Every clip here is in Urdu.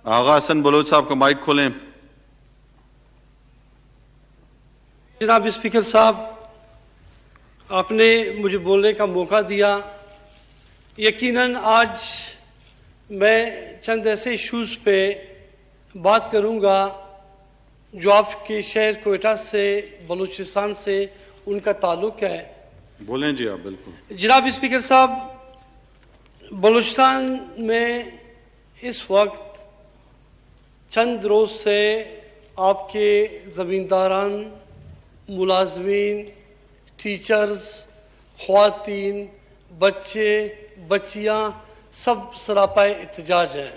آغا حسن بلوچ صاحب کا مائک کھولیں. جناب اسپیکر صاحب، آپ نے مجھے بولنے کا موقع دیا. یقیناً آج میں چند ایسے ایشوز پہ بات کروں گا جو آپ کے شہر کوئٹہ سے، بلوچستان سے ان کا تعلق ہے. بولیں جی آپ. بالکل جناب اسپیکر صاحب، بلوچستان میں اس وقت چند روز سے آپ کے زمینداران، ملازمین، ٹیچرز، خواتین، بچے، بچیاں سب سراپائے احتجاج ہیں.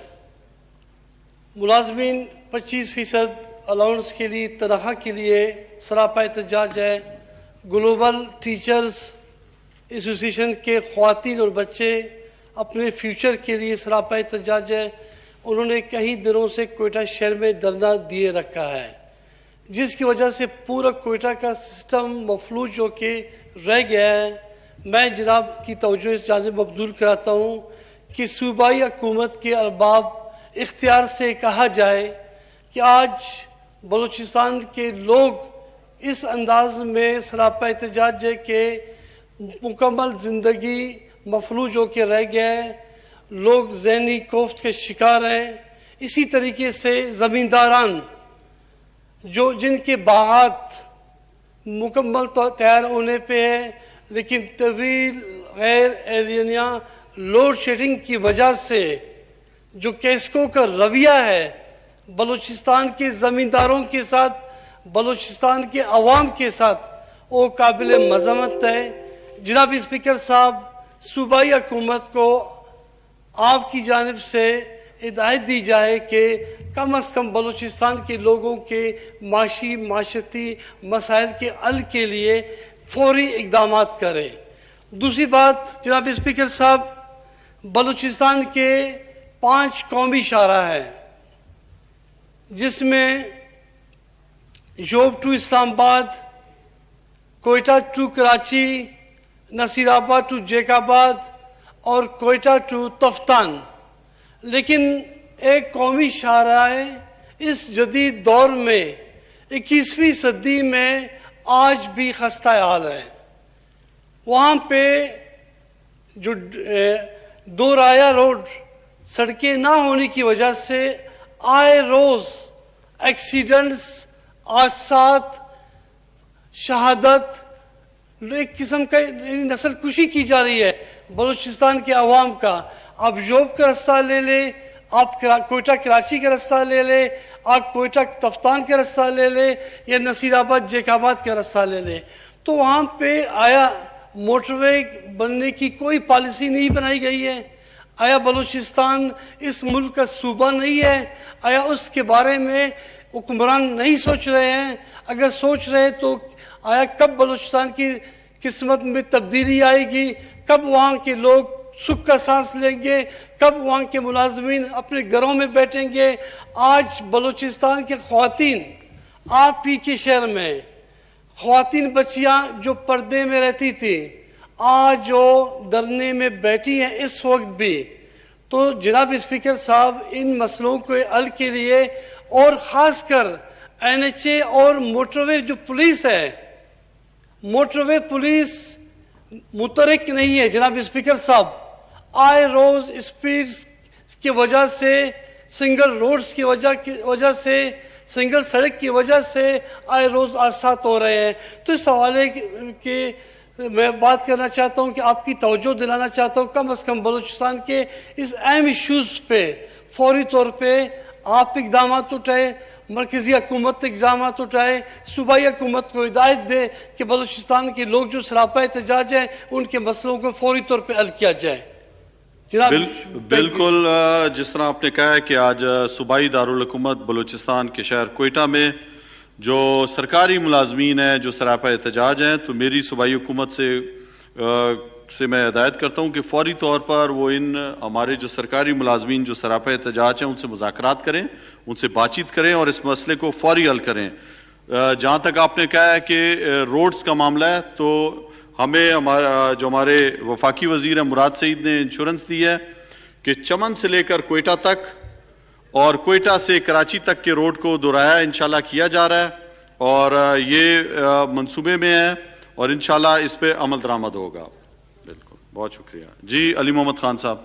ملازمین 25% الاؤنس کے لیے، تنخواہ کے لیے سراپائے احتجاج ہے. گلوبل ٹیچرز ایسوسیشن کے خواتین اور بچے اپنے فیوچر کے لیے سراپائے احتجاج ہے. انہوں نے کئی دنوں سے کوئٹہ شہر میں دھرنا دیے رکھا ہے، جس کی وجہ سے پورا کوئٹہ کا سسٹم مفلوج ہو کے رہ گیا ہے. میں جناب کی توجہ اس جانب مبذول کراتا ہوں کہ صوبائی حکومت کے ارباب اختیار سے کہا جائے کہ آج بلوچستان کے لوگ اس انداز میں سراپا احتجاج ہے کہ مکمل زندگی مفلوج ہو کے رہ گیا ہے. لوگ ذہنی کوفت کے شکار ہیں. اسی طریقے سے زمینداران جن کے باغات مکمل تیار ہونے پہ ہے، لیکن طویل غیر اعلانیہ لوڈ شیڈنگ کی وجہ سے جو کیسکو کا رویہ ہے بلوچستان کے زمینداروں کے ساتھ، بلوچستان کے عوام کے ساتھ، وہ قابل مذمت ہے. جناب اسپیکر صاحب، صوبائی حکومت کو آپ کی جانب سے ہدایت دی جائے کہ کم از کم بلوچستان کے لوگوں کے معاشرتی مسائل کے حل کے لیے فوری اقدامات کرے. دوسری بات جناب اسپیکر صاحب، بلوچستان کے 5 قومی شاہراہ ہیں، جس میں جوب ٹو اسلام آباد، کوئٹہ ٹو کراچی، نصیر آباد ٹو جیک آباد اور کوئٹہ ٹو تفتان. لیکن ایک قومی شاہراہ ہے اس جدید دور میں، 21ویں صدی میں آج بھی خستہ حال ہے. وہاں پہ جو 2 رایا روڈ سڑکیں نہ ہونے کی وجہ سے آئے روز ایکسیڈنٹس، حادثات، شہادت، ایک قسم کا نسل کشی کی جا رہی ہے بلوچستان کے عوام کا. آپ جوب کا رستہ لے لیں، آپ کوئٹہ کراچی کا رستہ لے لیں، آپ کوئٹہ تفتان کا رستہ لے لیں یا نصیر آباد جیک آباد کا رستہ لے لیں، تو وہاں پہ آیا موٹر وے بننے کی کوئی پالیسی نہیں بنائی گئی ہے؟ آیا بلوچستان اس ملک کا صوبہ نہیں ہے؟ آیا اس کے بارے میں حکمران نہیں سوچ رہے ہیں؟ اگر سوچ رہے تو آیا کب بلوچستان کی قسمت میں تبدیلی آئے گی؟ کب وہاں کے لوگ سکھ کا سانس لیں گے؟ کب وہاں کے ملازمین اپنے گھروں میں بیٹھیں گے؟ آج بلوچستان کے خواتین، آپ ہی کے شہر میں خواتین بچیاں جو پردے میں رہتی تھی، آج وہ دھرنے میں بیٹھی ہیں اس وقت بھی. تو جناب اسپیکر صاحب، ان مسئلوں کے حل کے لیے اور خاص کر NHA اور موٹر وے جو پولیس ہے، موٹر وے پولیس متحرک نہیں ہے. جناب اسپیکر صاحب، آئے روز اسپیڈ کی وجہ سے، سنگل روڈز کی وجہ سے، سنگل سڑک کی وجہ سے آئے روز حادثات ہو رہے ہیں. تو اس حوالے کے میں بات کرنا چاہتا ہوں کہ آپ کی توجہ دلانا چاہتا ہوں، کم از کم بلوچستان کے اس اہم ایشوز پہ فوری طور پہ آپ اقدامات اٹھائے، مرکزی حکومت اقدامات اٹھائے، صوبائی حکومت کو ہدایت دے کہ بلوچستان کے لوگ جو سراپا احتجاج ہیں ان کے مسئلوں کو فوری طور پہ حل کیا جائے. جناب بالکل جس طرح آپ نے کہا ہے کہ آج صوبائی دارالحکومت بلوچستان کے شہر کوئٹہ میں جو سرکاری ملازمین ہیں جو سراپا احتجاج ہیں، تو میری صوبائی حکومت سے میں ہدایت کرتا ہوں کہ فوری طور پر وہ ان ہمارے جو سرکاری ملازمین جو سراپا احتجاج ہیں ان سے مذاکرات کریں، ان سے بات چیت کریں اور اس مسئلے کو فوری حل کریں. جہاں تک آپ نے کہا ہے کہ روڈز کا معاملہ ہے، تو ہمیں ہمارے وفاقی وزیر مراد سعید نے انشورنس دی ہے کہ چمن سے لے کر کوئٹہ تک اور کوئٹہ سے کراچی تک کے روڈ کو دورایا انشاءاللہ کیا جا رہا ہے اور یہ منصوبے میں ہے اور انشاءاللہ اس پہ عمل درآمد ہوگا. بالکل, بہت شکریہ. جی علی محمد خان صاحب.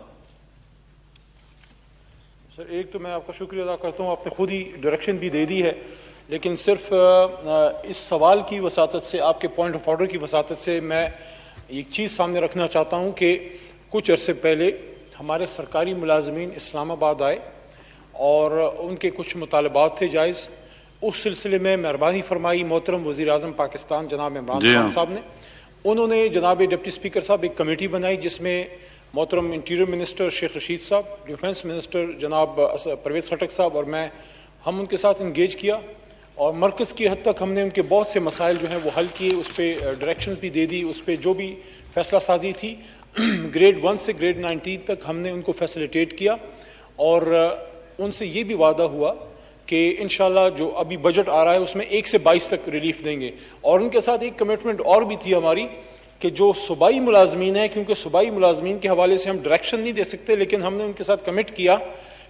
سر ایک تو میں آپ کا شکریہ ادا کرتا ہوں, آپ نے خود ہی ڈائریکشن بھی دے دی ہے, لیکن صرف اس سوال کی وساطت سے, آپ کے پوائنٹ آف آرڈر کی وساطت سے میں ایک چیز سامنے رکھنا چاہتا ہوں کہ کچھ عرصے پہلے ہمارے سرکاری ملازمین اسلام آباد آئے اور ان کے کچھ مطالبات تھے جائز. اس سلسلے میں مہربانی فرمائی محترم وزیر اعظم پاکستان جناب عمران خان صاحب نے, انہوں نے جناب ڈپٹی اسپیکر صاحب ایک کمیٹی بنائی جس میں محترم انٹیریئر منسٹر شیخ رشید صاحب, ڈیفنس منسٹر جناب پرویز خٹک صاحب اور میں, ہم ان کے ساتھ انگیج کیا اور مرکز کی حد تک ہم نے ان کے بہت سے مسائل جو ہیں وہ حل کیے, اس پہ ڈائریکشن بھی دے دی, اس پہ جو بھی فیصلہ سازی تھی گریڈ 1 سے گریڈ 19 تک ہم نے ان کو فیسلیٹیٹ کیا اور ان سے یہ بھی وعدہ ہوا کہ انشاءاللہ جو ابھی بجٹ آ رہا ہے اس میں 1 سے 22 تک ریلیف دیں گے. اور ان کے ساتھ ایک کمٹمنٹ اور بھی تھی ہماری کہ جو صوبائی ملازمین ہیں, کیونکہ صوبائی ملازمین کے حوالے سے ہم ڈائریکشن نہیں دے سکتے, لیکن ہم نے ان کے ساتھ کمٹ کیا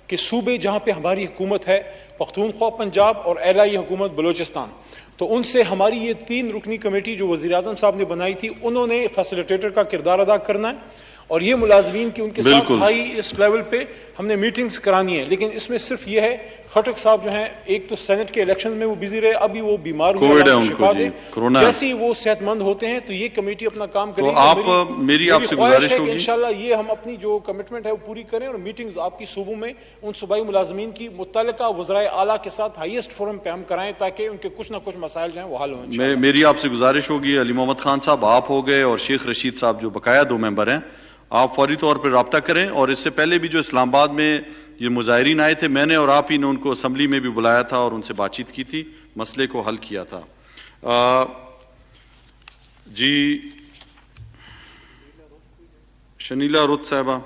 کہ صوبے جہاں پہ ہماری حکومت ہے, پختونخوا پنجاب اور علائی حکومت بلوچستان, تو ان سے ہماری یہ 3 رکنی کمیٹی جو وزیر اعظم صاحب نے بنائی تھی, انہوں نے فیسلیٹیٹر کا کردار ادا کرنا ہے اور یہ ملازمین کی ان کے ساتھ ہائی اس لیول پہ ہم نے میٹنگز کرانی ہیں. لیکن اس میں صرف یہ ہے, خٹک صاحب جو ہیں ایک تو سینٹ کے الیکشن میں وہ بزی رہے, ابھی وہ بیمار ہوئے, اللہ کو شفا دے, جیسے ہی وہ صحت مند ہوتے ہیں تو یہ کمیٹی اپنا کام کرے گی. میری آپ سے گزارش ہے کہ انشاءاللہ یہ ہم اپنی جو کمٹمنٹ ہے وہ پوری کریں اور میٹنگز آپ کی صوبوں میں ان صوبائی ملازمین کی متعلقہ وزرائے اعلیٰ کے ساتھ ہائیسٹ فورم پہ ہم کرائیں تاکہ ان کے کچھ نہ کچھ مسائل جو ہیں وہ حل ہوں. میری آپ سے گزارش ہوگی, علی محمد خان صاحب آپ ہو گئے اور شیخ رشید صاحب جو بقایا 2 ممبر ہیں, آپ فوری طور پر رابطہ کریں. اور اس سے پہلے بھی جو اسلام آباد میں یہ مظاہرین آئے تھے, میں نے اور آپ ہی نے ان کو اسمبلی میں بھی بلایا تھا اور ان سے بات چیت کی تھی, مسئلے کو حل کیا تھا. جی شنیلا رت صاحبہ.